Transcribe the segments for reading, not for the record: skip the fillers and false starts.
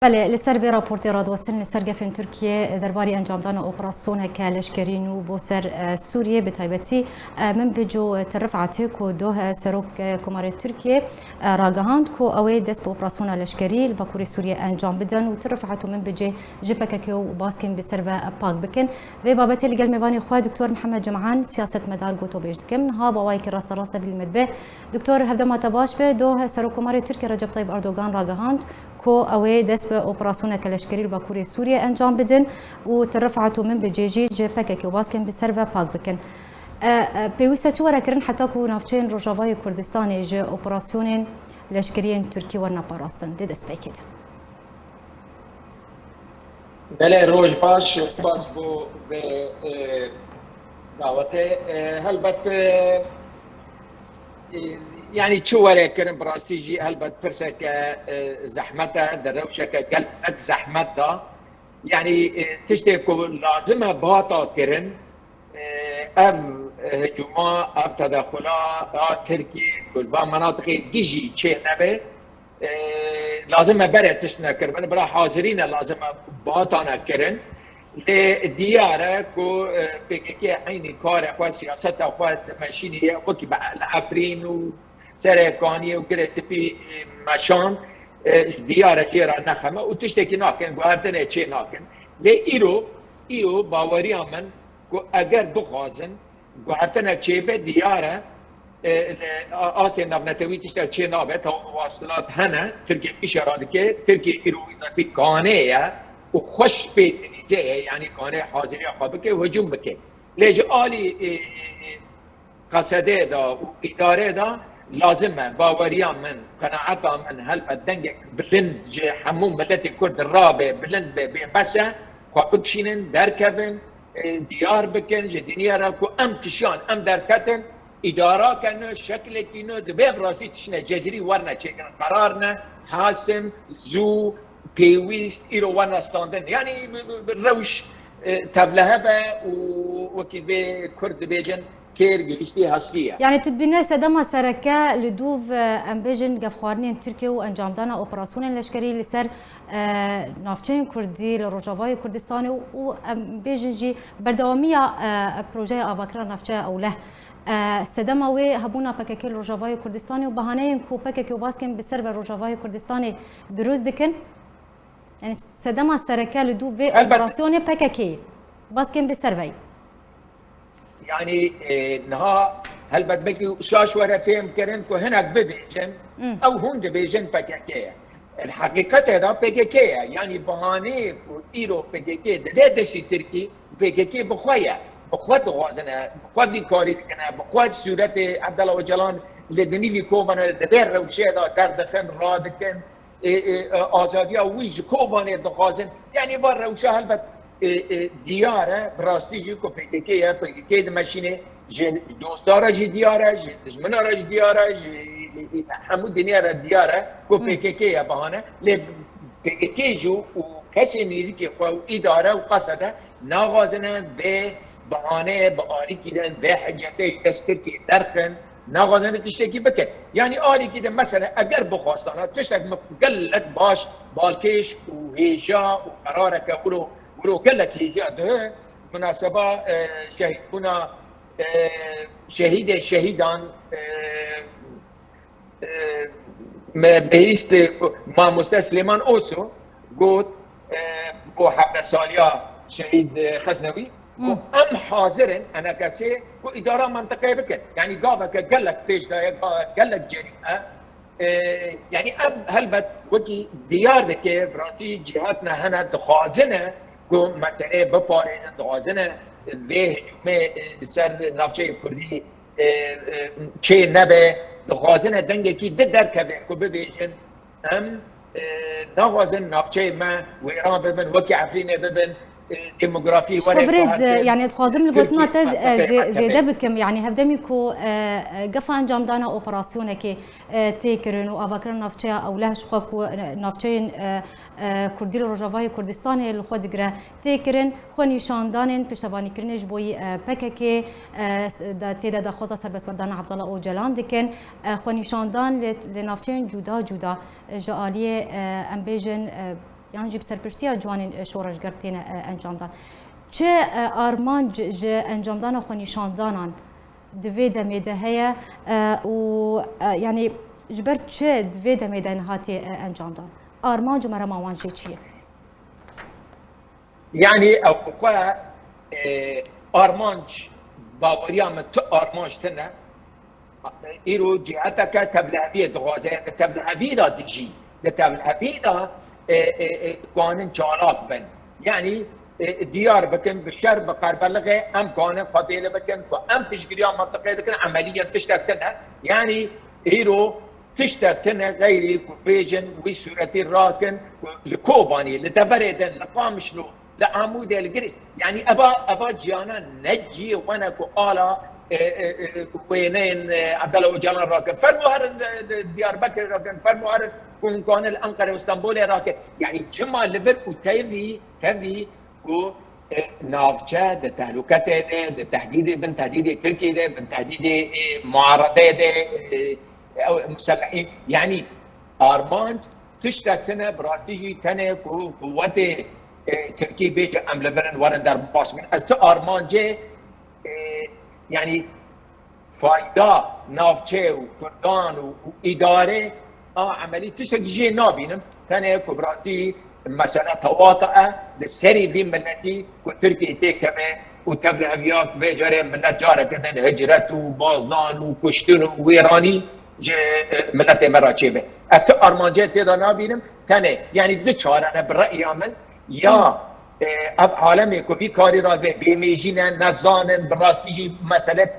بله لسر به راپورتی را دوستن لسر گفن ترکیه درباره انجام دادن اپراسیون که لشکری نو بو سر سوریه به تایبەتی من بجو ترفعتی کو دوه سروک کمار ترکیه راگهاند کو اوی دست به اپراسیون لشکری لباکوری سوریه انجام بدن و ترفعتو من بجی جبکه که و باسکن بسر و پاک بکن و بابت لگل میوانی خواه دکتور محمد جمعان سیاست مدار گوتو بیشت کم ها باوای که راست بالمدبه دکتور هفته ما تباش به دوه سروک کمار ترکیه رجب طیب اردوغان راگهاند کو اوی دست به اپراسیون کلشکری باکوری سوریه انجام بدن و ترفعتو من بجیجی جبکه که و باسکن بسر و پاک بکن پیوسته چو ورکرن حتی کو نافچین روجاوای کردستان ج اپراسیون لشکری ترکیه ورنا پاراستن دست بکید. بله روز باش باز بو به دعوته هلبت يعني شو وراك كرم براستيجي هلبت فرسك زحمتها دروشك قلبك زحمتها يعني تشتكو لازمها باطا كرن ام هجوما ام تدخلا تركي كل با مناطق جيجي شيء نبي لازمها برا تشنا كرن برا حاضرين لازمها باطانا كرن لديارة كو بيكي عيني كار اخوات سياسة اخوات ماشيني وكي العفرين و سرکانی و گرسپی مشان دیاره چرا نخمه و تشتکی ناکن گوهردن چه ناکن لی ایرو باوری من اگر بخوازن گوهردن چه به دیاره آسیا نبنتوی تشتر چه نابه تا واصلات هنه ترکیه اشاره که ترکیه ایرو اضافی کانه و خوش به نیزه یعنی کانه حاضری خوابه که هجوم بکن لیج آلی قصده دا و اداره دا لازمه باوريا من قناعتها من هالبدنجك بلند جي حموم ملت كرد الرابع بلند بسه خوابكشينن دركبن ديار بكن جدينيا راكو ام تشيان ام دركتن اداره كانو شكل كينو دبي براسي تشنا جزيري ورنا تشكن قرارنا حاسم زو بيويست ايرو ورنا ستاندن يعني بالروش تبلهبه وكي بي كرد بيجن يعني تدبينا سدما سركا لدوف امبيجن قفخارنين تركيا وانجام دانا اوبراسيون لشكري لسر نافچين كردي لروجاواي كردستاني وامبيجن جي بردوامية بروجي افاكرا نافچا اوله سدما وي هبونا بككي لروجاواي كردستاني وبهانين كو بككي وباسكن بسر روجاواي كردستاني دروز دكن يعني سدما سركا لدوف اوبراسيون بككي باسكن بسر يعني نها هل بدك شاش ورا فهم كرنكو هناك ببيجن او هون بيجن بككيه الحقيقه هذا بككيه يعني بهانه ايرو بككيه ده دشي تركي بككيه بخويا بخوات غازنا بخوات كاري كنا بخوات صورت عبد الله وجلان لدني لي كوبان دبر وشيدا تردفن رادكن آزادی ویج کوبانه دغازن يعني برا وشا هلبت دیاره براستیجی کو پکیکی دمشینه دوستارا جی دیاره دشمنارا جی دیاره همون دنیا را دیاره کو پکیکی بهانه ل پکیکی جو و کسی نیزی که خو اداره و قصده ناغازنه به بهانه به آلی کیدن به حجته دستر کی درخن ناغازنه تشتکی بکن یعنی آلی کیدن مثلا اگر بخواستانه تشتک مقلت باش بالکش و هیجا و قراره که ولو كلك هي مناسبة شهيدنا شهيدان بهيست ما مستر سليمان اوسو قلت بو حبل ساليا شهيد خزنوي ام حاضر انا كسي كو اداره منطقيه بكن يعني قابك قال لك فيش قال لك جريمه يعني ام هلبت وكي ديار دكي براسي جهاتنا هنا دخازنه کو مسئله بپارین دوازنه به سر نافچه کردی چه نبه دوازنه دنگه کی در کبه کو ببیشن هم دوازن نافچه ما و ایران ببن وکی عفرینه ببن ديموغرافي خبرز يعني تخازم البطنة زيادة بكم يعني هفدمي كو قفا انجام دانا اوبراسيون كي تيكرن وافاكرن نافچه او له شخو نافچين كردي روجاواي كردستان الخود گره تيكرن خو نشاندان پشتواني کرنج بوي پکكي تيدا د خوزا سربس بردان عبد الله اوجلان دكن خو نشاندان لنافچين جدا جدا جاليه امبيجن یان جی بسرپرشتیا جوان شورشگرتین انجام دان چه آرمان ج انجام دان خو نشاندانان دوی دمیده هيا و يعني جبر چه دوی دمیده هاتی انجام دان آرمان جو مرا ماوان جی چیه يعني اوقا ارمانج باوريا من تو ارمانج تنا ايرو جهتك تبلعبيه دغازه تبلعبيه دا دجي تبلعبيه دا قانون چالاك بن يعني ديار بكن بالشرب قربلغه ام قانون قبيله بكن ام تشغيليه منطقيه بكن عمليا تشتكتنا يعني ايرو تشتكتنا غيري بيجن وسورتي راكن لكوباني لدبردن لقامشلو لعمود الجريس يعني ابا جانا نجي وانا كوالا وينين عبد الله وجلال راكن فرموهر ديار بكر راكن فرموهر كون الانقره واسطنبول راكن يعني جمع لبر وتيفي تبي و نافجه ده تهلكته ده تهديد بن تهديد تركي ده بن تهديد معارضه ده او مسلحين يعني ارمان تشتكنا براستيجي تنه قوته تركي بيج ام لبرن ورن در باسمن از تو ارمانجه يعني فايدا نافچه و كردان و اداره عملي تشتكي نابينم ثاني كبراتي مثلا تواطئ للسري بين ملتي وتركي تيكمه وتبلع بياك بيجري من جاره كذا هجرت وبازدان وكشتن ويراني ملت مراچبه ات ارمانجه تدا نابينم ثاني يعني دو چاره برايي عمل یا اب عالمی که بی کاری را به بیمیجین نزانن براستی مسئله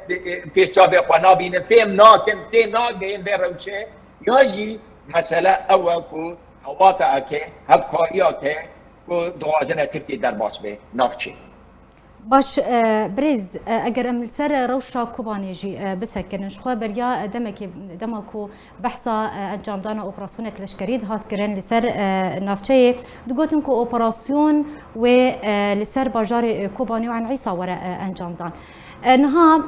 پیش جا به خوانا بینه فهم ناکن تی ناگین به روچه یا جی مسئله اول که حواتا که هفکاری ها که دوازن ترکی در باس به نافچه باش بريز اگر ام سر روشا كوباني جي بسكن شخوا بريا دمكو بحثا انجام دانا اوبراسيون كلشكريد هات كرن لسر نافچه دغوتن كو اوبراسيون و لسر باجار كوباني وعن عيسى ورا انجام دان نها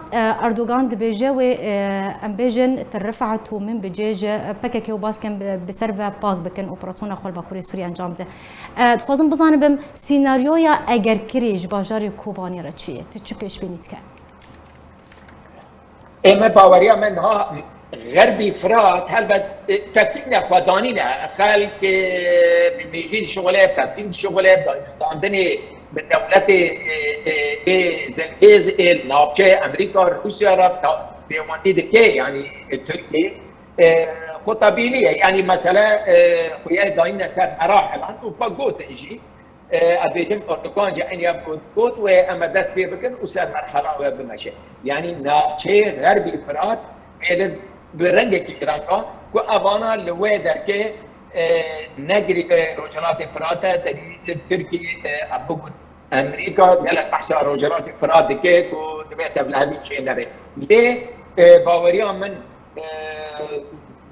اردوغان دبيجه و ام بيجن ترفعت من بجيج بككي وباسكن بسرفا باك بكن اوبراسيون خول باكوري سوري انجام ده تخوازم بزانم سيناريويا اگر كريج باجار كوباني را چیه تو چی پیش بینید که اما باوریا من ها غربي فرات هل تكتيكنا خدانينا خلق بيجين شغلات تكتيك شغلات عندنا من دولات زنقيز النافچه امريكا روسيا را بيواني دكي يعني تركيا خطابيليه يعني مثلا خويا داين سر مراحل عنده فقوت يجي ابيتم اردوغان جاءني ابقى قوت واما دست بيبكن وسر مرحله وبمشي يعني نافچه غربي فرات بيد برنگ كيرانكا كو ابانا لويدر كي نجري روجرات فرات تركي ابو امريكا قال بحث روجرات فرات كي كو دبيت بلادي شيء نبي ليه باوريا من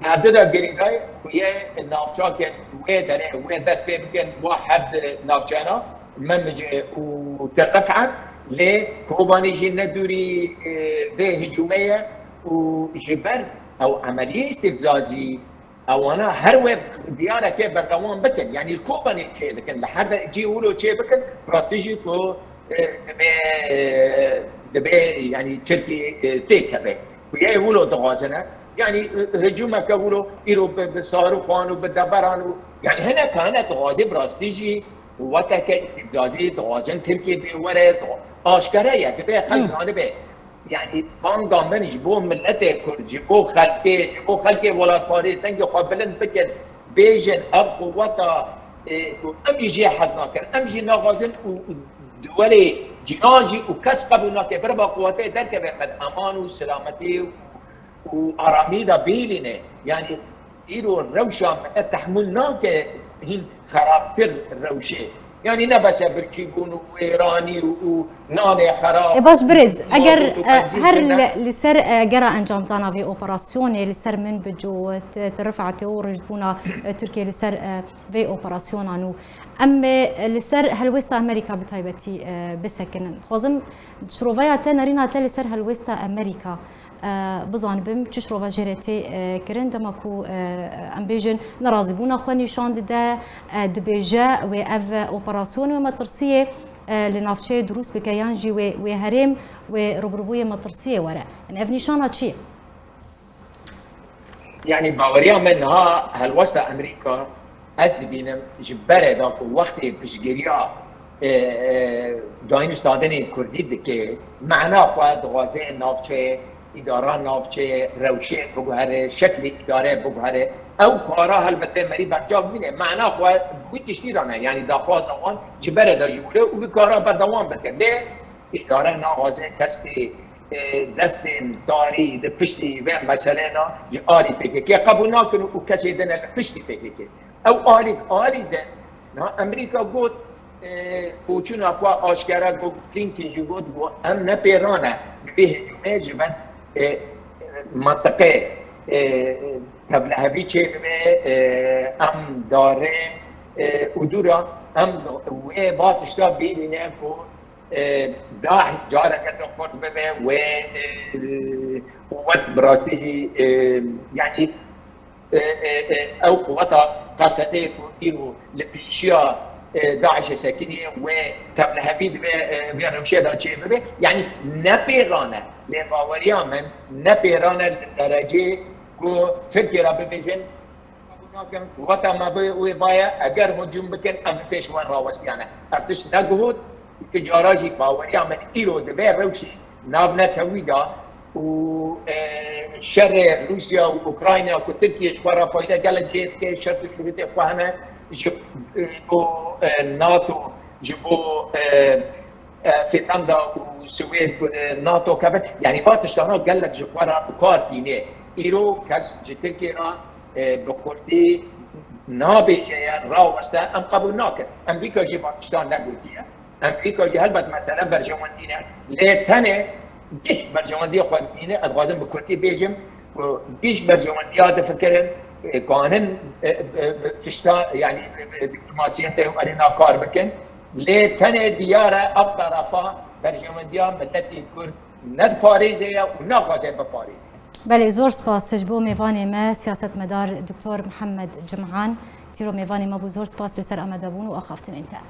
هذا جريجاي ويا نافشاك ويدر ويدس بيبكن واحد نافشانا من بيجي وترفعت ليه كوباني جينا دوري به هجوميه وجبر او عمليه استفزازي او انا هر ويب دياره كي بردوان بكن يعني الكوباني كي بكن لحد يجي يقولوا كي بكن استراتيجي كو دبي يعني تركي تيكبه ويا يقولوا دغازنه يعني هجومك يقولوا يرو بصاروخان وبالدبران يعني هنا كانت غازي براستيجي وقتها استفزازي دغازن تركي بورد اشكره يعني كده خلينا به يعني بانگام بنش بو ملت کرد جبو خلقه ولات پاری تنگ قابلن بکن بیجن اب قوتا ام يجي حزنا كان ام يجي ناغازن ودولي جناجي وكس قبلنا كبر بقوته درك بقد امان وسلامتي وارامي دا بيلينه يعني يرو الروشة تحملنا كهين خرابتر الروشة يعني نبس بركيبون وإيراني وناني خراب باش برز اگر هر لسر جرى انجام دانا في اوبراسيون لسر من بجو ترفعت ورجبونا تركيا لسر في اوبراسيون انو اما لسر هلوستا امريكا بتايبتي بسكن خوزم شروفيا تنرينا تل لسر هلوستا امريكا بزان بم چش رو جرتی کرن دمکو ام بیجن نرازی بونا خو نشان ده دبیجه و اف اپراسیون و مترسیه لنافچه دروس بکیان جی و هرم و روبروی مترسیه وره ان اف نشانه چیه يعني باوريا منها هالوسط امريكا از ببینم جبره داك وقت بشگریا داین استادن کردی دکه معنا خواهد غازه نافچه اداره نافچه روشه بگوهره شکل اداره بگوهره او کارا البته مری برجام مینه معنا خواهد بوی تشتیرانه یعنی داخواز نوان جبره دا جبوله و کارا بردوام بکن ده اداره ناغازه کستی دست داری ده پشتی و مسئله نا آلی پکه که قبول نکنه و کسی دنه پشتی پکه که او آلی ده نا امریکا گفت کوچون اقوا آشکارا گفت کلینتون گفت ام نپیرانه به هجومه جبن منطقه تبلهوی چه به ام داره ادورا ام و باتشتا بیدینه که داعش جاره كده خورد بما وقوات براسته يعني او قوات قاصدين كيلو لبيشيا داعش ساكنين وتبلها بين رمشيدا شيء يعني نبيرانا لباوريا من نبيرانا للدرجه كو فكره ببيجن وقتا ما بايا اگر هجوم بكن ام بيشوان راوستيانا افتش نقود تجاراجي باوريا من إيرو دبي روشي نابنا تويدا وشر روسيا وأوكرانيا وتركيا شوارا فايدة قالت جيت كي شرط شروط فهنا جبو ناتو جبو فنلندا والسويد ناتو كمان يعني باتشتانا قال لك جبوارا كارتيني إيرو كاس جتركيا بقولتي نابجيا راوستا أم قبول ناكر أمريكا جي باتشتان نقولتيها امریکا جهل بعد مثلا برجماندینه لیتنه گیش برجماندی خواندینه ادغازم بکرتی بیجم و گیش برجماندی هذا فكرن قانون تشتا يعني دبلوماسيين تهم علينا كار بكن لیتنه دیاره اف طرفا برجماندی ملتی کرد ند پاریزه و ناغازه به پاریزه. بله زور سپاس جبو میوانی ما سیاست مدار دکتر محمد جمعان تیرو میوانی ما بو زور سپاس لسر امدابون و اخافتن انت